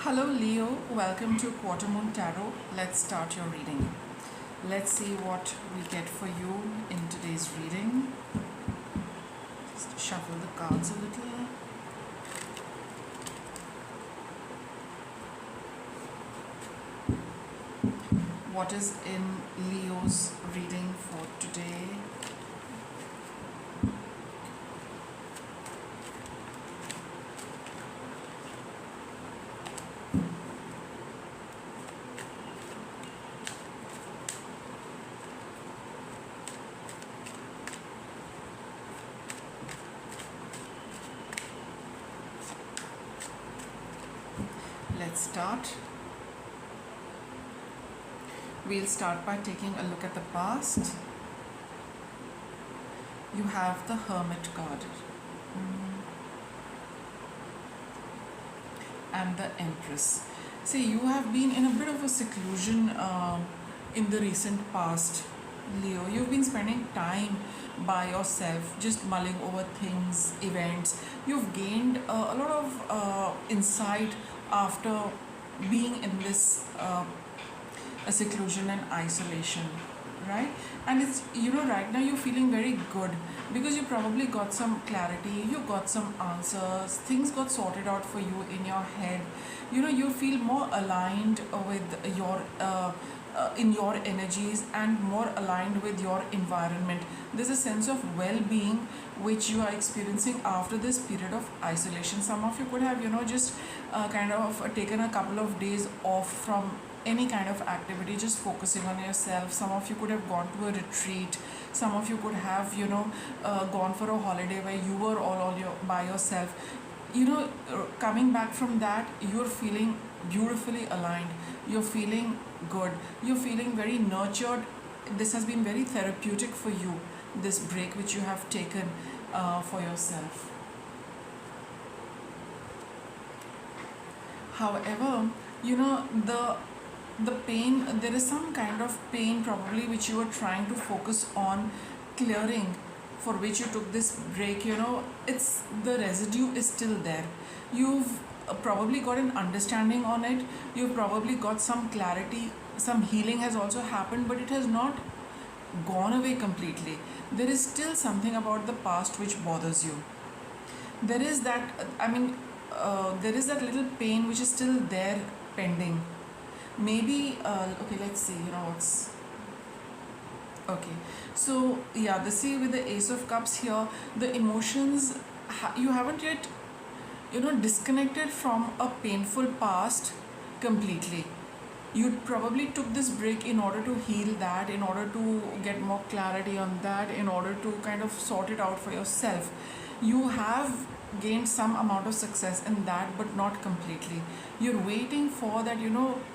Hello Leo, welcome to Quarter Moon Tarot. Let's start your reading. Let's see what we get for you in today's reading. Just shuffle the cards a little. What is in Leo's reading for today? Let's start. We'll start by taking a look at the past. You have the Hermit card and the Empress. See, you have been in a bit of a seclusion in the recent past, Leo. You've been spending time by yourself, just mulling over things, events. You've gained a lot of insight after being in this seclusion and isolation, right? And it's, right now you're feeling very good because you probably got some clarity, you got some answers, things got sorted out for you in your head. You feel more aligned with your in your energies and more aligned with your environment. There's a sense of well-being which you are experiencing after this period of isolation. Some of you could have just kind of taken a couple of days off from any kind of activity, just focusing on yourself. Some of you could have gone to a retreat. Some of you could have gone for a holiday where you were all by yourself. Coming back from that, you're feeling beautifully aligned, you're feeling good, you're feeling very nurtured. This has been very therapeutic for you, this break which you have taken for yourself. However, the pain, there is some kind of pain probably which you are trying to focus on clearing, for which you took this break. It's, the residue is still there. You've probably got an understanding on it, you've probably got some clarity, some healing has also happened, but it has not gone away completely. There is still something about the past which bothers you. There is that, there is that little pain which is still there pending. Maybe okay, let's see, what's okay. So yeah, the see, with the Ace of Cups here, the emotions, you haven't yet disconnected from a painful past completely. You probably took this break in order to heal that, in order to get more clarity on that, in order to kind of sort it out for yourself. You have gained some amount of success in that, but not completely. You're waiting for that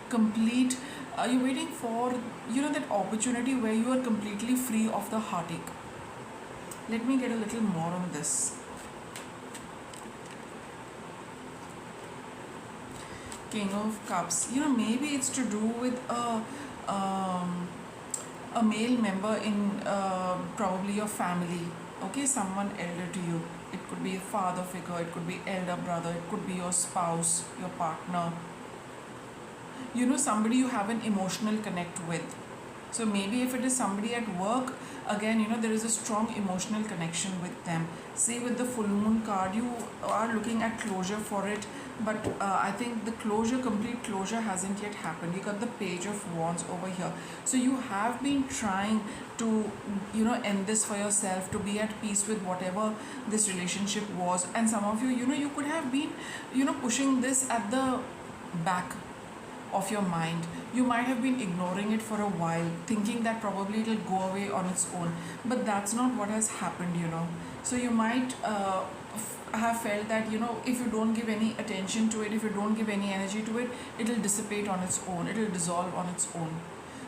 complete you're waiting for that opportunity where you are completely free of the heartache. Let me get a little more on this. King of Cups, maybe it's to do with a male member in probably your family, okay, someone elder to you. It could be a father figure, it could be elder brother, it could be your spouse, your partner, somebody you have an emotional connect with. So maybe if it is somebody at work, again, there is a strong emotional connection with them. Say with the full moon card, you are looking at closure for it, but I think the closure, complete closure, hasn't yet happened. You got the Page of Wands over here. So you have been trying to end this for yourself, to be at peace with whatever this relationship was. And some of you, you could have been pushing this at the back of your mind. You might have been ignoring it for a while, thinking that probably it'll go away on its own, but that's not what has happened. So you might have felt that if you don't give any attention to it, if you don't give any energy to it, it'll dissipate on its own, it'll dissolve on its own.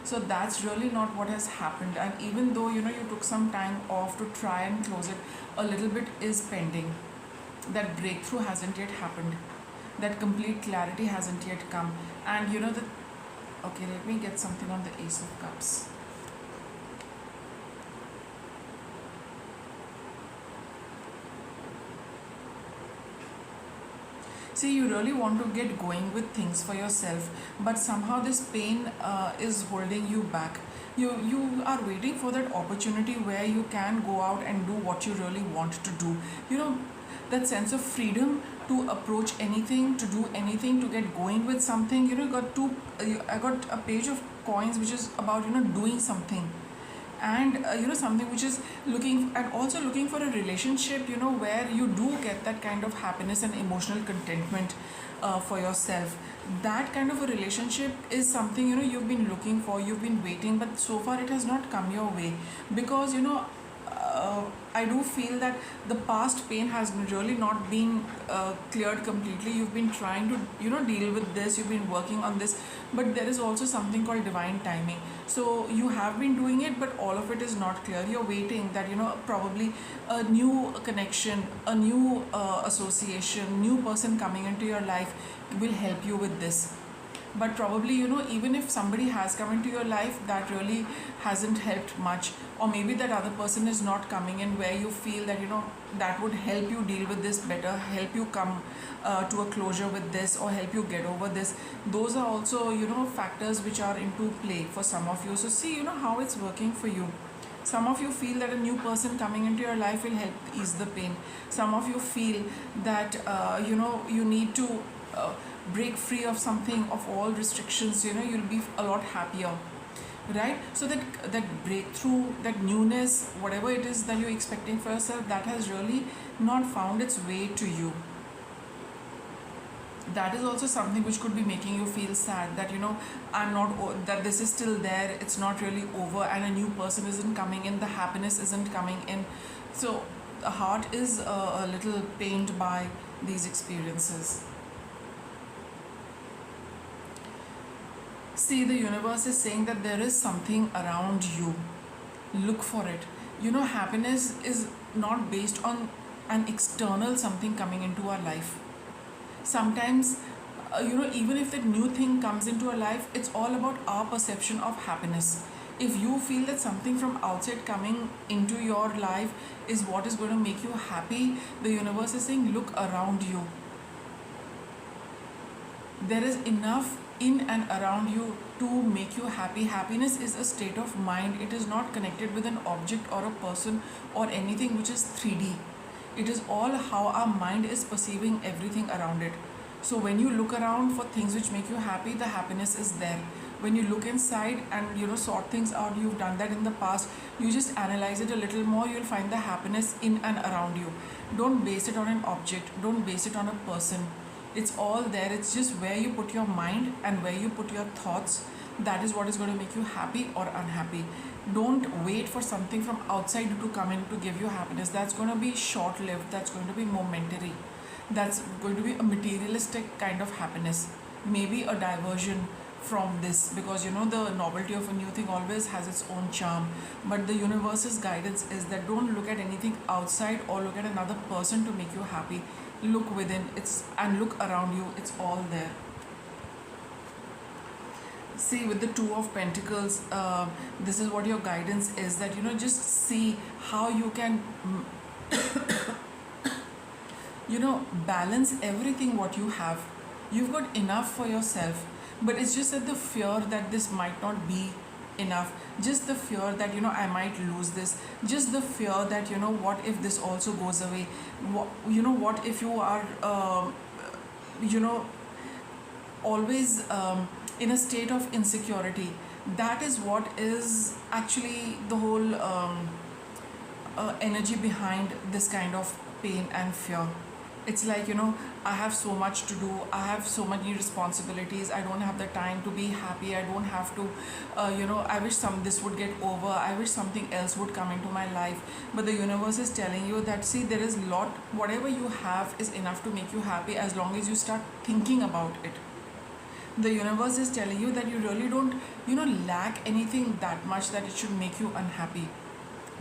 So that's really not what has happened. And even though you took some time off to try and close it, a little bit is pending. That breakthrough hasn't yet happened, that complete clarity hasn't yet come. And okay, let me get something on the Ace of Cups. See, you really want to get going with things for yourself, but somehow this pain is holding you back. You are waiting for that opportunity where you can go out and do what you really want to do. You know, that sense of freedom to approach anything, to do anything, to get going with something. You know, I got a page of coins which is about, you know, doing something, and you know, something which is looking, and also looking for a relationship, you know, where you do get that kind of happiness and emotional contentment for yourself. That kind of a relationship is something, you know, you've been looking for, you've been waiting, but so far it has not come your way, because you know, I do feel that the past pain has really not been cleared completely. You've been trying to, you know, deal with this, you've been working on this, but there is also something called divine timing. So you have been doing it, but all of it is not clear. You're waiting that, you know, probably a new connection, a new association, new person coming into your life will help you with this. But probably, you know, even if somebody has come into your life, that really hasn't helped much, or maybe that other person is not coming in where you feel that, you know, that would help you deal with this better, help you come to a closure with this, or help you get over this. Those are also, you know, factors which are into play for some of you. So see, you know, how it's working for you. Some of you feel that a new person coming into your life will help ease the pain. Some of you feel that you know, you need to break free of something, of all restrictions. You know, you'll be a lot happier, right? So that breakthrough, that newness, whatever it is that you're expecting for yourself, that has really not found its way to you. That is also something which could be making you feel sad, that, you know, that this is still there, it's not really over, and a new person isn't coming in, the happiness isn't coming in. So the heart is a little pained by these experiences. See, the universe is saying that there is something around you. Look for it. You know, happiness is not based on an external something coming into our life. Sometimes, you know, even if that new thing comes into our life, it's all about our perception of happiness. If you feel that something from outside coming into your life is what is going to make you happy, the universe is saying, look around you. There is enough in and around you to make you happy. Happiness is a state of mind. It is not connected with an object or a person or anything which is 3D. It is all how our mind is perceiving everything around it. So when you look around for things which make you happy, the happiness is there. When you look inside and, you know, sort things out, you've done that in the past, you just analyze it a little more, you'll find the happiness in and around you. Don't base it on an object, don't base it on a person. It's all there. It's just where you put your mind and where you put your thoughts. That is what is going to make you happy or unhappy. Don't wait for something from outside to come in to give you happiness. That's going to be short lived, that's going to be momentary, that's going to be a materialistic kind of happiness, maybe a diversion from this, because, you know, the novelty of a new thing always has its own charm. But the universe's guidance is that don't look at anything outside or look at another person to make you happy. Look within, and look around you, it's all there. See, with the Two of Pentacles, this is what your guidance is, that, you know, just see how you can you know, balance everything what you have. You've got enough for yourself, but it's just that the fear that this might not be enough, just the fear that, you know, I might lose this, just the fear that, you know, what if this also goes away, what if you are you know, always in a state of insecurity. That is what is actually the whole energy behind this kind of pain and fear. It's like, you know, I have so much to do, I have so many responsibilities, I don't have the time to be happy, I don't have to, you know, I wish this would get over, I wish something else would come into my life. But the universe is telling you that, see, there is whatever you have is enough to make you happy as long as you start thinking about it. The universe is telling you that you really don't, you know, lack anything that much that it should make you unhappy.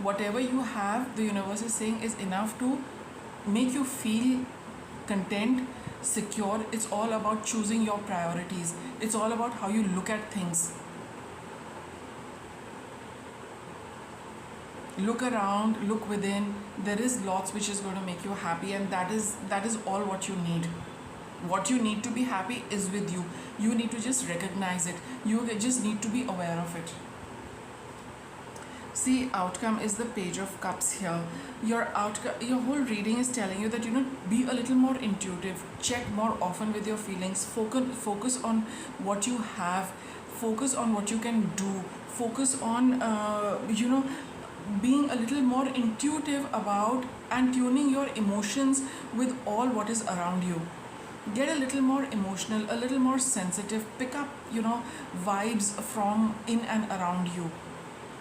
Whatever you have, the universe is saying, is enough to make you feel content, secure. It's all about choosing your priorities. It's all about how you look at things. Look around, look within. There is lots which is going to make you happy, and that is all what you need. What you need to be happy is with you. You need to just recognize it. You just need to be aware of it. See, outcome is the Page of Cups here. Your outcome, your whole reading is telling you that, be a little more intuitive. Check more often with your feelings. Focus on what you have. Focus on what you can do. Focus on being a little more intuitive about and tuning your emotions with all what is around you. Get a little more emotional, a little more sensitive. Pick up vibes from in and around you.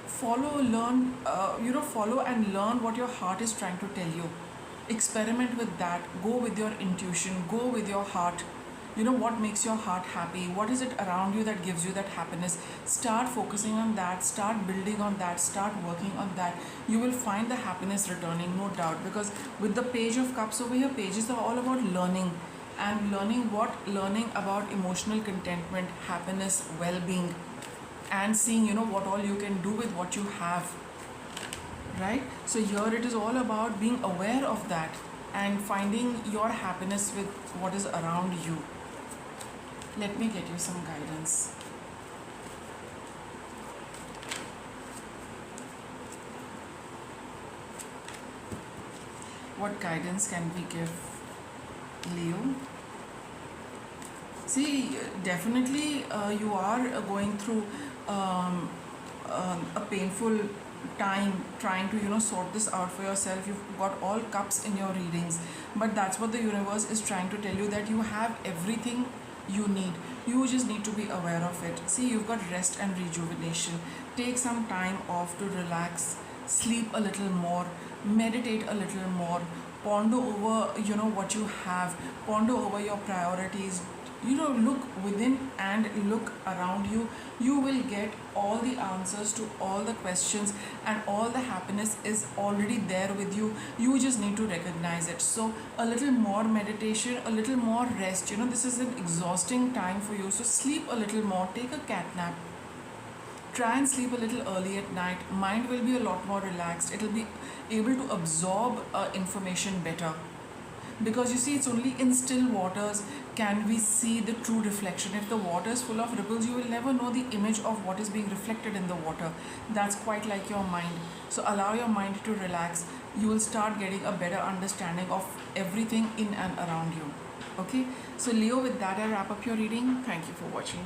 Follow and learn what your heart is trying to tell you. Experiment with that. Go with your intuition. Go with your heart. What makes your heart happy? What is it around you that gives you that happiness? Start focusing on that. Start building on that. Start working on that. You will find the happiness returning, no doubt. Because with the Page of Cups over here, pages are all about learning. And learning about emotional contentment, happiness, well-being, and seeing what all you can do with what you have, right? So here it is all about being aware of that and finding your happiness with what is around you. Let me get you some guidance. What guidance can we give Leo? See, definitely you are going through a painful time trying to sort this out for yourself. You've got all cups in your readings, but that's what the universe is trying to tell you, that you have everything you need. You just need to be aware of it. See, you've got rest and rejuvenation. Take some time off to relax, sleep a little more, meditate a little more, ponder over what you have, ponder over your priorities. Look within and look around you. You will get all the answers to all the questions, and all the happiness is already there with you. You just need to recognize it. So a little more meditation, a little more rest. This is an exhausting time for you, so sleep a little more. Take a cat nap. Try and sleep a little early at night. Mind will be a lot more relaxed. It will be able to absorb information better. Because you see, it's only in still waters can we see the true reflection. If the water is full of ripples, you will never know the image of what is being reflected in the water. That's quite like your mind. So allow your mind to relax. You will start getting a better understanding of everything in and around you. Okay, so Leo, with that I wrap up your reading. Thank you for watching.